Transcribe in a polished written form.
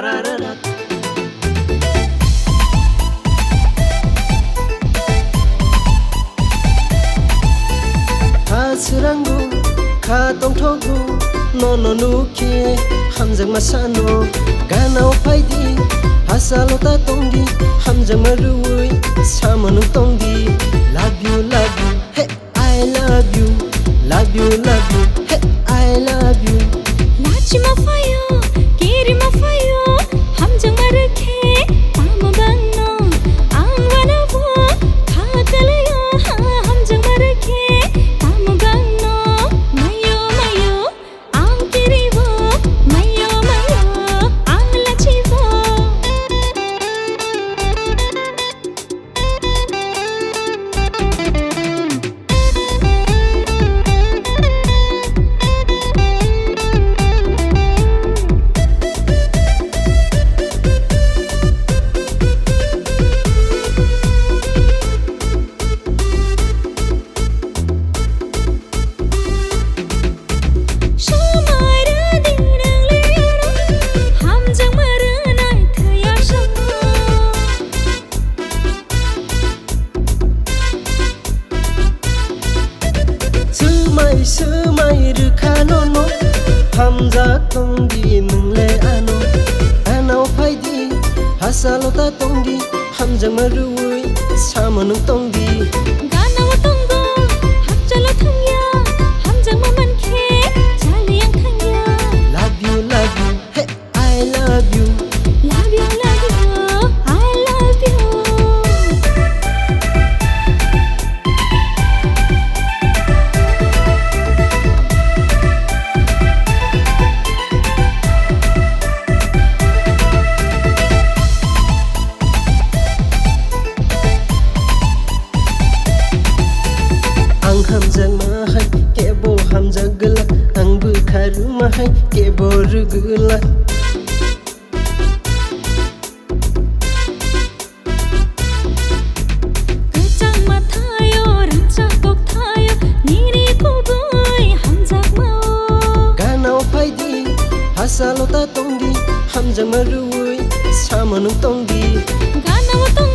따라라라 가스랑구 가똥토구 노노누키 함정 마사노 가나오 파이디 하살로타 똥디 함정 마루이 사모누 똥디 Love you, hey I love you, hey I love you 나지 마파요, 끼리 마파요 함정 마르케 마모방노 앙와나보 가갈래요 함정 마르케 마모방노 마요 앙끼리보 마요 앙라치보 스마이 르카노노 함작 똥디 능레 아노 아나오 파이디 하살로타 똥디 함장 마루이 사모능 똥디 가나와 똥고 합절로 탕야 함장 마만케 잘리양 탕야 Love you, hey I love you Love you, I love you Ang hamjang mahai kebo hamjang gelak ang bukharu mahai kebo rugelak 그짝 맡아요 란짝 꼭 타요 니리 고보이 함작 마오 Ganao paidi hasalota tongdi hamjang marui samanung tongdi 가나와 똥